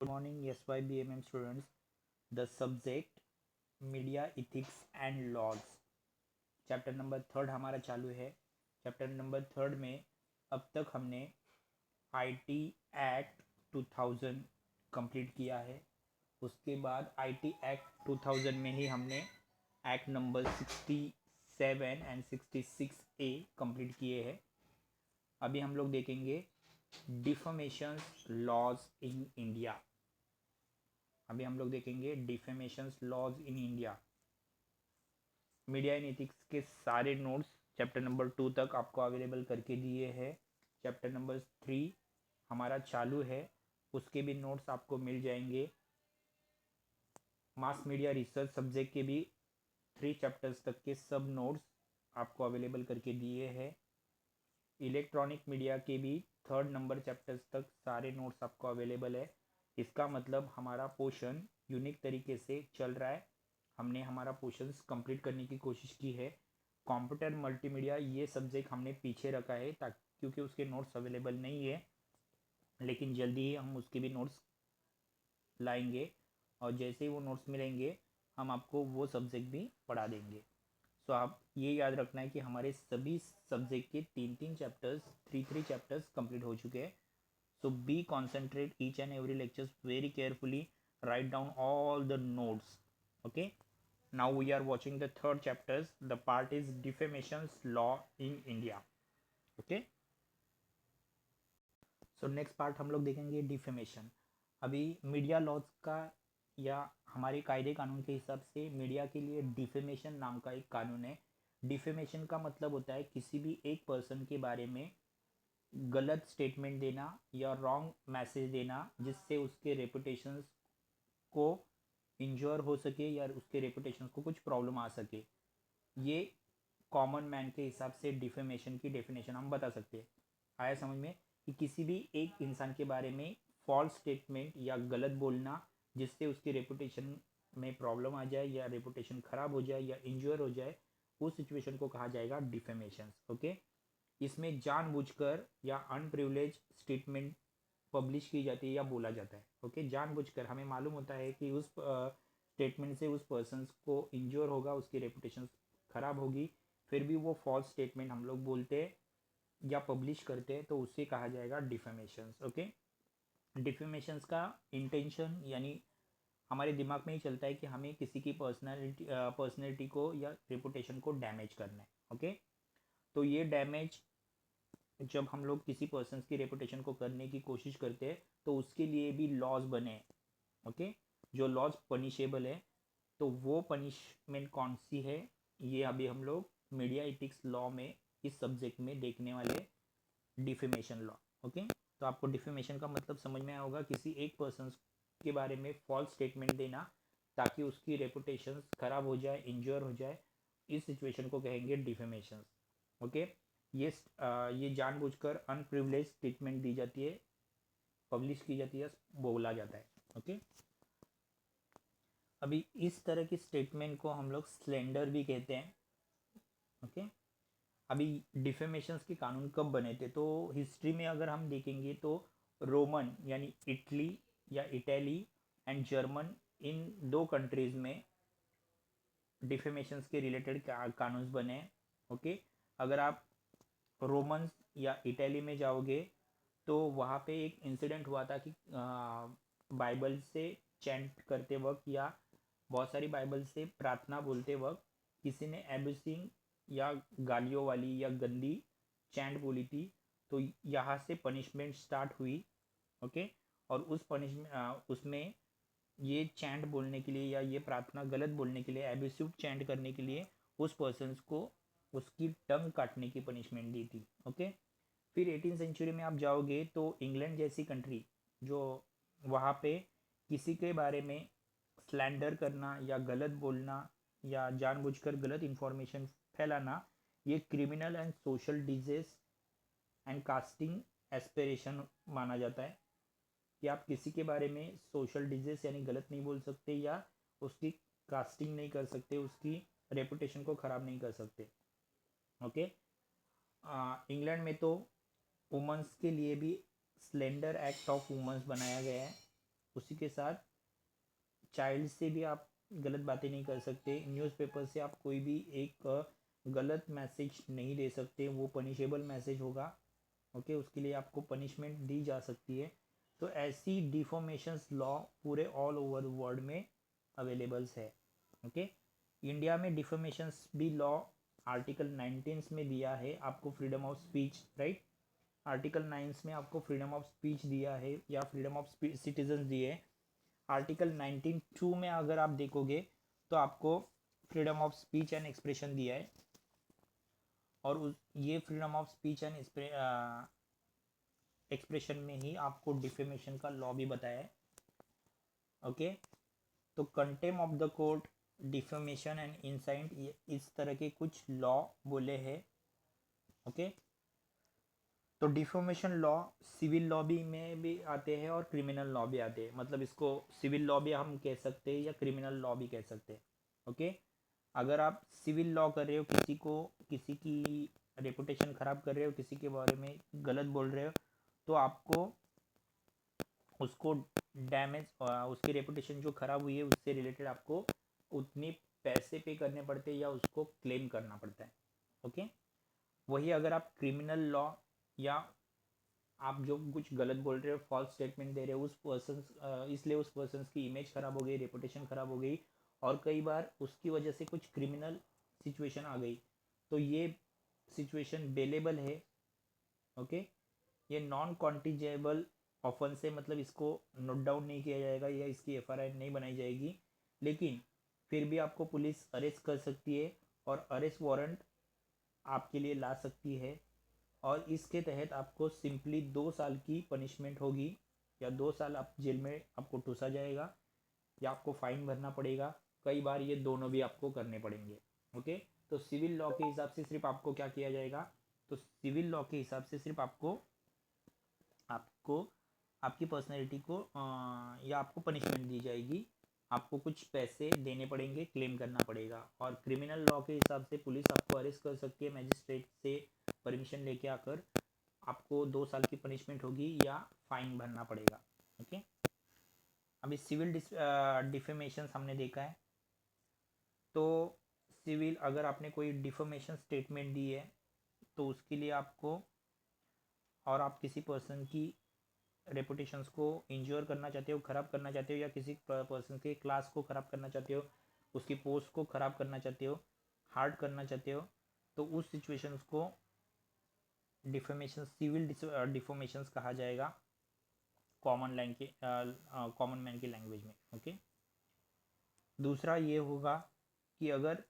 Good morning, SYBMM students. The subject media ethics and laws chapter number third हमारा चालू है। Chapter number third में अब तक हमने आईटी एक्ट 2000 कंप्लीट किया है। उसके बाद आईटी एक्ट 2000 में ही हमने act number 67 and 66A complete किए हैं। अभी हम लोग देखेंगे डिफमेशन लॉज इन इंडिया। अभी हम लोग देखेंगे defamation laws in India. Media in ethics के सारे नोट्स चैप्टर नंबर 2 तक आपको अवेलेबल करके दिए हैं। चैप्टर नंबर 3 हमारा चालू है, उसके भी नोट्स आपको मिल जाएंगे। मास मीडिया रिसर्च सब्जेक्ट के भी 3 चैप्टर्स तक के सब नोट्स आपको अवेलेबल करके दिए हैं। इलेक्ट्रॉनिक मीडिया के भी 3rd नंबर चैप्टर्स तक सारे नोट्स आपको अवेलेबल है। इसका मतलब हमारा पोर्शन यूनिक तरीके से चल रहा है। हमने हमारा पोर्शंस कंप्लीट करने की कोशिश की है। कंप्यूटर मल्टीमीडिया ये सब्जेक्ट हमने पीछे रखा है ताकि क्योंकि उसके नोट्स अवेलेबल नहीं है, लेकिन जल्दी ही हम उसके भी नोट्स लाएंगे और जैसे ही वो नोट्स मिलेंगे हम आपको वो सब्जेक्ट भी पढ़ा देंगे। सो आप ये याद रखना है कि हमारे सभी सब्जेक्ट के 3 चैप्टर्स 3 चैप्टर्स कंप्लीट हो चुके हैं। So be concentrate each and every lectures very carefully, write down all the notes. Okay, now we are watching the third chapters. The part is defamations law in India. Okay, so next part हम लोग देखेंगे defamation. अभी media laws का या हमारे कायदे कानून के हिसाब से मीडिया के लिए डिफेमेशन नाम का एक कानून है। डिफेमेशन का मतलब होता है किसी भी एक पर्सन के बारे में गलत स्टेटमेंट देना या रॉन्ग मैसेज देना जिससे उसके रेपुटेशन को इंजोर हो सके या उसके रेपुटेशन को कुछ प्रॉब्लम आ सके। ये कॉमन मैन के हिसाब से डिफेमेशन की डेफिनेशन हम बता सकते हैं। आया समझ में कि किसी भी एक इंसान के बारे में फॉल्स स्टेटमेंट या गलत बोलना जिससे उसकी रेपुटेशन में प्रॉब्लम आ जाए या रेपुटेशन खराब हो जाए या इंजोर हो जाए, उस सिचुएशन को कहा जाएगा डिफेमेशन। ओके, इसमें जानबूझकर या अनप्रिविलेज स्टेटमेंट पब्लिश की जाती है या बोला जाता है। ओके, जानबूझकर हमें मालूम होता है कि उस स्टेटमेंट से उस पर्सन को इंजोर होगा, उसकी रेपुटेशन खराब होगी, फिर भी वो फॉल्स स्टेटमेंट हम लोग बोलते हैं या पब्लिश करते हैं, तो उससे कहा जाएगा डिफेमेशन। ओके, डिफेमेशन का इंटेंशन यानी हमारे दिमाग में ही चलता है कि हमें किसी की पर्सनैलिटी को या रेपुटेशन को डैमेज करना है। ओके, तो ये डैमेज जब हम लोग किसी पर्सन की रेपुटेशन को करने की कोशिश करते हैं तो उसके लिए भी लॉज बने। ओके, जो लॉज पनिशेबल है, तो वो पनिशमेंट कौन सी है ये अभी हम लोग मीडिया एथिक्स लॉ में इस सब्जेक्ट में देखने वाले डिफेमेशन लॉ। ओके, तो आपको डिफेमेशन का मतलब समझ में आया होगा, किसी एक पर्सन के बारे में फॉल्स स्टेटमेंट देना ताकि उसकी रेपुटेशन खराब हो जाए, इंजोर हो जाए, इस सिचुएशन को कहेंगे डिफेमेशन। ओके, ये जानबूझकर अनप्रिविलेज स्टेटमेंट दी जाती है, पब्लिश की जाती है, बोला जाता है। ओके, अभी इस तरह की स्टेटमेंट को हम लोग स्लेंडर भी कहते हैं। ओके, अभी डिफेमेशंस के कानून कब बने थे, तो हिस्ट्री में अगर हम देखेंगे तो रोमन यानी इटली या Italy and German, in 2 countries में डिफेमेशंस के रिलेटेड कानून बने। ओके, अगर आप रोमन्स या इटली में जाओगे तो वहाँ पे एक इंसिडेंट हुआ था कि बाइबल से चैंट करते वक्त या बहुत सारी बाइबल से प्रार्थना बोलते वक्त किसी ने एब्यूसिंग या गालियों वाली या गंदी चैंट बोली थी, तो यहाँ से पनिशमेंट स्टार्ट हुई। ओके, और उस पनिशमेंट उसमें ये चैंट बोलने के लिए या ये प्रार्थना गलत बोलने के लिए, एब्यूसिव चैंट करने के लिए उस पर्सन को उसकी टंग काटने की पनिशमेंट दी थी। ओके, फिर 18 सेंचुरी में आप जाओगे तो इंग्लैंड जैसी कंट्री, जो वहाँ पे किसी के बारे में स्लैंडर करना या गलत बोलना या जानबूझकर गलत इंफॉर्मेशन फैलाना, ये criminal and social disease and casting aspiration माना जाता है कि आप किसी के बारे में सोशल डिजीज यानी गलत नहीं बोल सकते या उसकी कास्टिंग नहीं कर सकते, उसकी रेपुटेशन को ख़राब नहीं कर सकते। ओके, इंग्लैंड में तो वुमेंस के लिए भी स्लेंडर एक्ट ऑफ वुमेंस बनाया गया है। उसी के साथ चाइल्ड से भी आप गलत बातें नहीं कर सकते। न्यूज़पेपर से आप कोई भी एक गलत मैसेज नहीं दे सकते, वो पनिशेबल मैसेज होगा। ओके, उसके लिए आपको पनिशमेंट दी जा सकती है। तो ऐसी डिफॉर्मेशंस लॉ पूरे ऑल ओवर वर्ल्ड में अवेलेबल्स है। ओके, इंडिया में डिफॉर्मेशंस भी लॉ आर्टिकल 19 में दिया है आपको freedom of speech, right. Article 9 में आपको फ्रीडम ऑफ स्पीच दिया है या फ्रीडम ऑफ सिटीजन दिए है। आर्टिकल 19(2) में अगर आप देखोगे तो आपको freedom of speech and expression दिया है, और ये freedom of speech and expression में ही आपको डिफेमेशन का लॉ भी बताया है। ओके, तो contempt of the court, defamation and insight, इस तरह के कुछ लॉ बोले हैं। ओके, तो डिफेमेशन लॉ सिविल लॉ भी में भी आते हैं और क्रिमिनल लॉ भी आते हैं। मतलब इसको सिविल लॉ भी हम कह सकते हैं या क्रिमिनल लॉ भी कह सकते हैं। ओके, अगर आप सिविल लॉ कर रहे हो, किसी की रेपुटेशन ख़राब कर रहे हो, किसी के बारे में गलत बोल रहे हो, तो आपको उसको डैमेज, उसकी रेपुटेशन जो ख़राब हुई है उससे रिलेटेड आपको उतने पैसे पे करने पड़ते हैं या उसको क्लेम करना पड़ता है। ओके, वही अगर आप क्रिमिनल लॉ या आप जो कुछ गलत बोल रहे हो, फॉल्स स्टेटमेंट दे रहे हो, उस पर्सन इसलिए उस पर्सन की इमेज ख़राब हो गई, रेपुटेशन ख़राब हो गई, और कई बार उसकी वजह से कुछ क्रिमिनल सिचुएशन आ गई, तो ये सिचुएशन बेलेबल है। ओके, ये नॉन कॉन्टिजेबल ऑफेंस है, मतलब इसको नोट डाउन नहीं किया जाएगा या इसकी एफआईआर नहीं बनाई जाएगी, लेकिन फिर भी आपको पुलिस अरेस्ट कर सकती है और अरेस्ट वारंट आपके लिए ला सकती है, और इसके तहत आपको सिंपली 2 साल की पनिशमेंट होगी, या 2 साल आप जेल में आपको ठूसा जाएगा, या आपको फाइन भरना पड़ेगा। कई बार ये दोनों भी आपको करने पड़ेंगे। ओके, तो सिविल लॉ के हिसाब से सिर्फ आपको क्या किया जाएगा, तो सिविल लॉ के हिसाब से सिर्फ आपको आपको आपकी पर्सनैलिटी को या आपको पनिशमेंट दी जाएगी, आपको कुछ पैसे देने पड़ेंगे, क्लेम करना पड़ेगा। और क्रिमिनल लॉ के हिसाब से पुलिस आपको अरेस्ट कर सकती है मैजिस्ट्रेट से परमिशन लेके आकर, आपको 2 साल की पनिशमेंट होगी या फाइन भरना पड़ेगा। ओके, अभी सिविल डिफेमेशन हमने देखा है। तो सिविल, अगर आपने कोई डिफेमेशन स्टेटमेंट दी है तो उसके लिए आपको, और आप किसी पर्सन की रेपुटेशंस को इंश्योर करना चाहते हो, ख़राब करना चाहते हो, या किसी पर्सन के क्लास को ख़राब करना चाहते हो, उसकी पोस्ट को ख़राब करना चाहते हो, हार्ड करना चाहते हो, तो उस सिचुएशंस को डिफेमेशन, सिविल डिफेमेशंस कहा जाएगा कॉमन मैन की लैंग्वेज में। ओके, दूसरा ये होगा कि अगर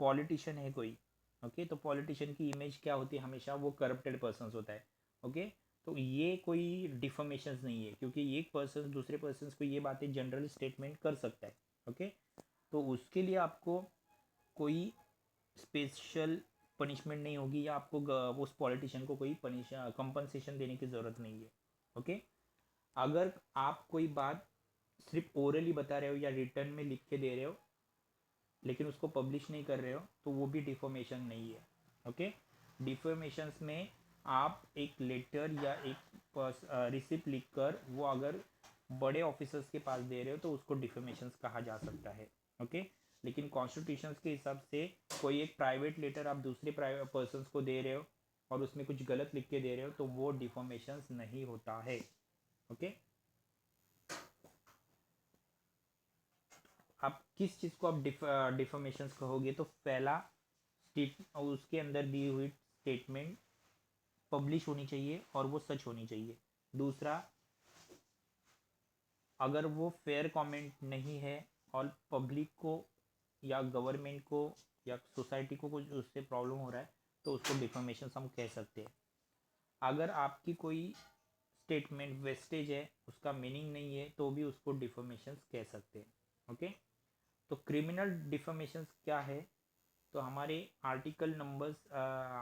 पॉलिटिशियन है कोई, ओके, तो पॉलिटिशियन की इमेज क्या होती है, हमेशा वो करप्टेड पर्सन होता है। ओके, तो ये कोई डिफॉर्मेशंस नहीं है, क्योंकि एक पर्सन दूसरे पर्सन को ये बातें जनरल स्टेटमेंट कर सकता है। ओके, तो उसके लिए आपको कोई स्पेशल पनिशमेंट नहीं होगी, या आपको उस पॉलिटिशियन को कोई कंपनसेशन देने की ज़रूरत नहीं है। ओके, अगर आप कोई बात सिर्फ ओरली बता रहे हो या रिटर्न में लिख के दे रहे हो, लेकिन उसको पब्लिश नहीं कर रहे हो, तो वो भी डिफॉर्मेशन नहीं है। ओके, डिफॉर्मेशंस में आप एक लेटर या एक रिसिप्ट लिखकर वो अगर बड़े ऑफिसर्स के पास दे रहे हो तो उसको डिफॉर्मेशंस कहा जा सकता है। ओके, लेकिन कॉन्स्टिट्यूशंस के हिसाब से कोई एक प्राइवेट लेटर आप दूसरे प्राइवेट पर्सन्स को दे रहे हो और उसमें कुछ गलत लिख के दे रहे हो, तो वो डिफॉर्मेशंस नहीं होता है। ओके, आप किस चीज़ को आप डिफॉर्मेशंस कहोगे, तो पहला स्टेट, उसके अंदर दी हुई स्टेटमेंट पब्लिश होनी चाहिए और वो सच होनी चाहिए। दूसरा, अगर वो फेयर कमेंट नहीं है और पब्लिक को या गवर्नमेंट को या सोसाइटी को कुछ उससे प्रॉब्लम हो रहा है, तो उसको डिफॉर्मेशन हम कह सकते हैं। अगर आपकी कोई स्टेटमेंट वेस्टेज है, उसका मीनिंग नहीं है, तो भी उसको डिफॉर्मेशन कह सकते हैं। ओके, तो क्रिमिनल डिफॉर्मेशन क्या है, तो हमारे आर्टिकल नंबर्स,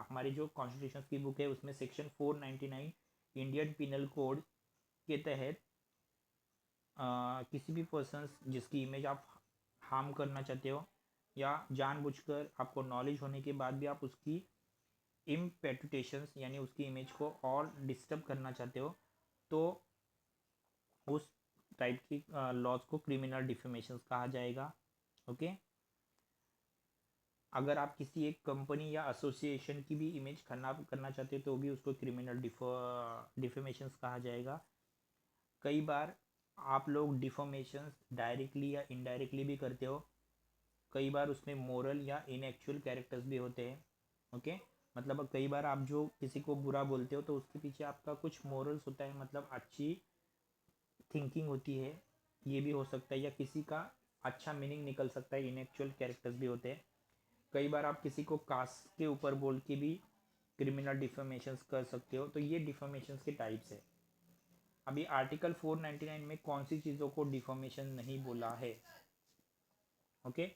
हमारी जो कॉन्स्टिट्यूशन की बुक है उसमें सेक्शन 499 इंडियन पिनल कोड के तहत किसी भी पर्सन्स जिसकी इमेज आप हार्म करना चाहते हो, या जानबूझकर आपको नॉलेज होने के बाद भी आप उसकी इम्पेटुटेशंस यानी उसकी इमेज को और डिस्टर्ब करना चाहते हो, तो उस टाइप की लॉज को क्रिमिनल डिफेमेशन कहा जाएगा। ओके। अगर आप किसी एक कंपनी या एसोसिएशन की भी इमेज खराब करना चाहते हो तो भी उसको क्रिमिनल डिफेमेशन कहा जाएगा। कई बार आप लोग डिफॉर्मेशंस डायरेक्टली या इनडायरेक्टली भी करते हो। कई बार उसमें मोरल या इनएक्चुअल कैरेक्टर्स भी होते हैं। ओके। मतलब कई बार आप जो किसी को बुरा बोलते हो तो उसके पीछे आपका कुछ मोरल्स होता है, मतलब अच्छी थिंकिंग होती है, ये भी हो सकता है, या किसी का अच्छा मीनिंग निकल सकता है, इनएक्चुअल कैरेक्टर्स भी होते हैं। कई बार आप किसी को कास्ट के ऊपर बोल के भी क्रिमिनल डिफॉर्मेशंस कर सकते हो। तो ये डिफॉर्मेशंस के टाइप्स है। अभी आर्टिकल 499 में कौन सी चीज़ों को डिफॉर्मेशन नहीं बोला है। ओके।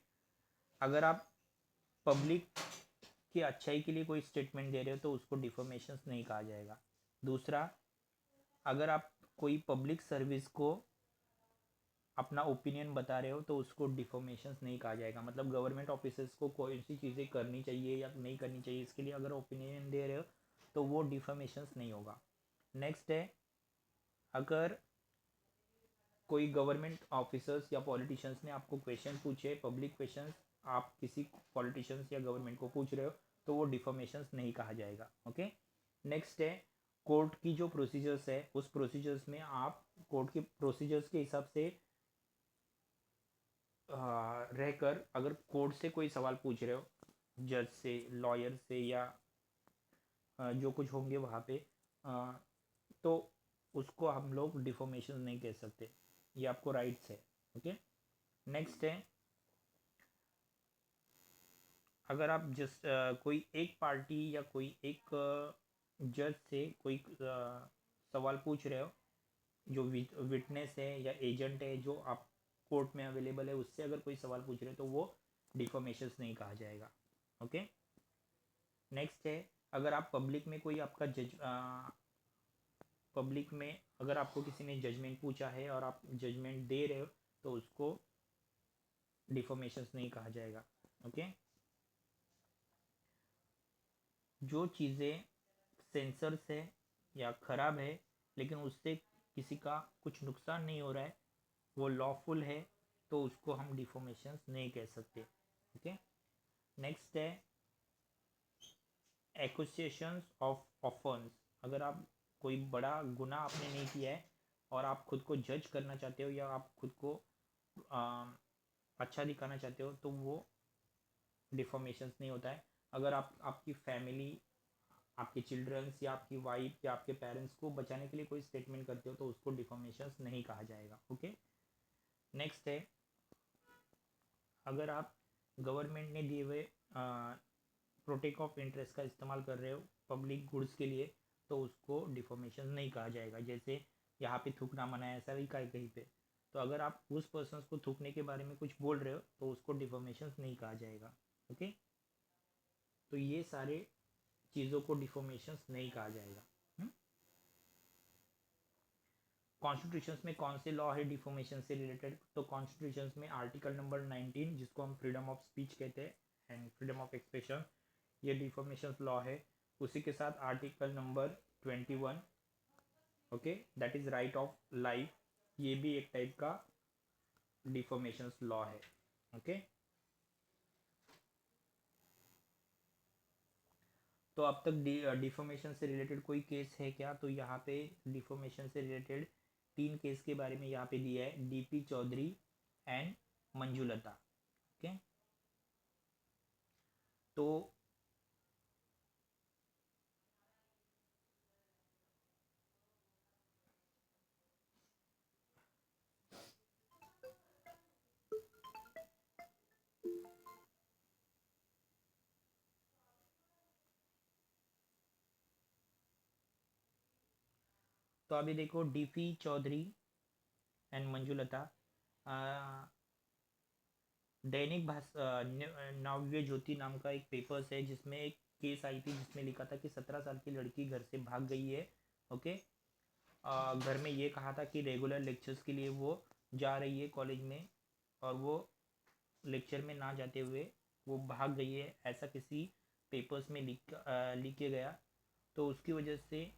अगर आप पब्लिक की अच्छाई के लिए कोई स्टेटमेंट दे रहे हो तो उसको डिफॉर्मेशंस नहीं कहा जाएगा। दूसरा, अगर आप कोई पब्लिक सर्विस को अपना ओपिनियन बता रहे हो तो उसको डिफॉर्मेशंस नहीं कहा जाएगा। मतलब गवर्नमेंट ऑफिसर्स को कौन सी चीज़ें करनी चाहिए या नहीं करनी चाहिए इसके लिए अगर ओपिनियन दे रहे हो तो वो डिफॉर्मेशंस नहीं होगा। नेक्स्ट है, अगर कोई गवर्नमेंट ऑफिसर्स या पॉलिटिशियंस ने आपको क्वेश्चन पूछे, पब्लिक क्वेश्चंस, आप किसी पॉलिटिशियंस या गवर्नमेंट को पूछ रहे हो तो वो डिफॉर्मेशंस नहीं कहा जाएगा। ओके। नेक्स्ट है, कोर्ट की जो प्रोसीजर्स है उस प्रोसीजर्स में आप कोर्ट के प्रोसीजर्स के हिसाब से रहकर अगर कोर्ट से कोई सवाल पूछ रहे हो, जज से, लॉयर से, या जो कुछ होंगे वहाँ पे, तो उसको हम लोग डिफॉर्मेशन नहीं कह सकते। ये आपको राइट्स है। ओके। नेक्स्ट है, अगर आप जिस कोई एक पार्टी या कोई एक जज से कोई सवाल पूछ रहे हो, जो विटनेस है या एजेंट है जो आप कोर्ट में अवेलेबल है, उससे अगर कोई सवाल पूछ रहे हो तो वो डिफॉर्मेशंस नहीं कहा जाएगा। ओके। नेक्स्ट है, अगर आप पब्लिक में कोई आपका पब्लिक में अगर आपको किसी ने जजमेंट पूछा है और आप जजमेंट दे रहे हो तो उसको डिफॉर्मेशंस नहीं कहा जाएगा। ओके। जो चीज़ें सेंसर से या ख़राब है लेकिन उससे किसी का कुछ नुकसान नहीं हो रहा है, वो लॉफुल है, तो उसको हम डिफॉर्मेशंस नहीं कह सकते। ओके। नेक्स्ट है, एक्यूजेशंस ऑफ ऑफेंस। अगर आप कोई बड़ा गुनाह आपने नहीं किया है और आप खुद को जज करना चाहते हो या आप खुद को आ, अच्छा दिखाना चाहते हो तो वो डिफॉर्मेशंस नहीं होता है। अगर आप आपकी फैमिली, आपके चिल्ड्रंस या आपकी वाइफ या आपके पेरेंट्स को बचाने के लिए कोई स्टेटमेंट करते हो तो उसको डिफॉर्मेशंस नहीं कहा जाएगा। ओके। नेक्स्ट है, अगर आप गवर्नमेंट ने दिए हुए प्रोटेक्ट ऑफ इंटरेस्ट का इस्तेमाल कर रहे हो पब्लिक गुड्स के लिए तो उसको डिफॉर्मेशन नहीं कहा जाएगा। जैसे यहाँ पे थूकना मना है, ऐसा भी कहीं कहीं पे, तो अगर आप उस पर्सन को थूकने के बारे में कुछ बोल रहे हो तो उसको डिफॉर्मेशन नहीं कहा जाएगा। ओके। तो ये सारे चीज़ों को डिफॉर्मेशन नहीं कहा जाएगा। कॉन्स्टिट्यूशंस में कौन से लॉ है डिफॉर्मेशन से रिलेटेड? तो कॉन्स्टिट्यूशंस में आर्टिकल नंबर 19 जिसको हम फ्रीडम ऑफ स्पीच कहते हैं एंड फ्रीडम ऑफ एक्सप्रेशन, ये डिफॉर्मेशन लॉ है। उसी के साथ article number 21, okay, that is right of life, ये भी एक टाइप का डिफॉर्मेशन लॉ है। ओके। तो अब तक डिफॉर्मेशन से रिलेटेड कोई केस है क्या? तो यहाँ पे डिफॉर्मेशन से रिलेटेड 3 केस के बारे में यहाँ पे दिया है, DP Chaudhary and Manjulata. Okay. तो अभी देखो, डीपी चौधरी एंड मंजुलता, दैनिक नव्य ज्योति नाम का एक पेपर्स है जिसमें एक केस आई थी जिसमें लिखा था कि 17 साल की लड़की घर से भाग गई है। ओके। घर में ये कहा था कि रेगुलर लेक्चर्स के लिए वो जा रही है कॉलेज में, और वो लेक्चर में ना जाते हुए वो भाग गई है, ऐसा किसी पेपर्स में लिख के गया। तो उसकी वजह से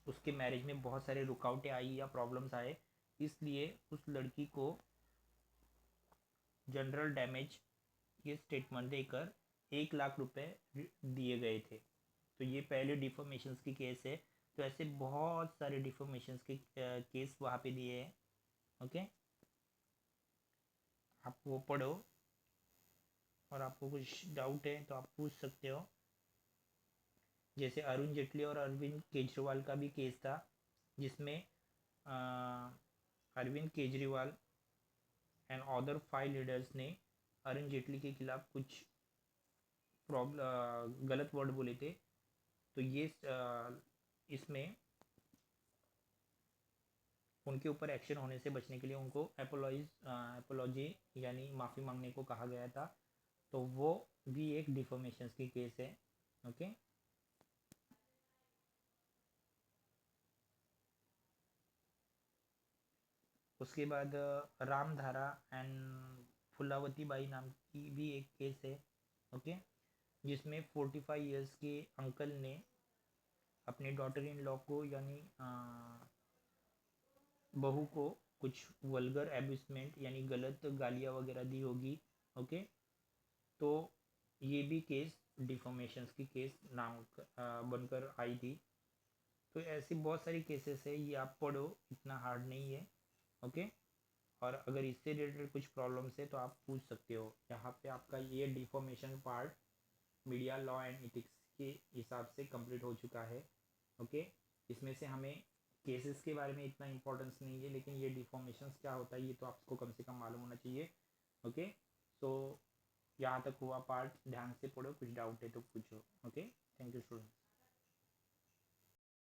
उसके मैरिज में बहुत सारे रुकावटें आई या प्रॉब्लम्स आए। इसलिए उस लड़की को जनरल डैमेज ये स्टेटमेंट देकर 1 लाख रुपए दिए गए थे। तो ये पहले डिफॉर्मेशंस की केस है। तो ऐसे बहुत सारे डिफॉर्मेशंस के केस वहाँ पे दिए हैं। ओके, आप वो पढ़ो और आपको कुछ डाउट है तो आप पूछ सकते हो। जैसे अरुण जेटली और अरविंद केजरीवाल का भी केस था, जिसमें Arvind Kejriwal and other 5 leaders ने अरुण जेटली के खिलाफ कुछ गलत वर्ड बोले थे। तो ये इसमें उनके ऊपर एक्शन होने से बचने के लिए उनको एपोलॉजी यानी माफ़ी मांगने को कहा गया था। तो वो भी एक डिफॉर्मेशन की केस है। ओके, उसके बाद रामधारा एंड फुलावती बाई नाम की भी एक केस है। ओके, जिसमें 45 इयर्स के अंकल ने अपने डॉटर इन लॉ को यानी बहू को कुछ वल्गर एब्यूसमेंट यानी गलत गालियाँ वगैरह दी होगी। ओके, तो ये भी केस डिफॉर्मेशंस की केस नाम बनकर आई थी। तो ऐसी बहुत सारी केसेस है, ये आप पढ़ो, इतना हार्ड नहीं है। ओके, और अगर इससे रिलेटेड कुछ प्रॉब्लम्स है तो आप पूछ सकते हो। यहाँ पे आपका ये deformation part media law and ethics के हिसाब से कंप्लीट हो चुका है। ओके, इसमें से हमें केसेस के बारे में इतना इंपॉर्टेंस नहीं है, लेकिन ये डिफॉर्मेशंस क्या होता है ये तो आपको कम से कम मालूम होना चाहिए। ओके, तो यहाँ तक हुआ पार्ट, ध्यान से पढ़ो, कुछ डाउट है तो पूछो। Okay, thank you student.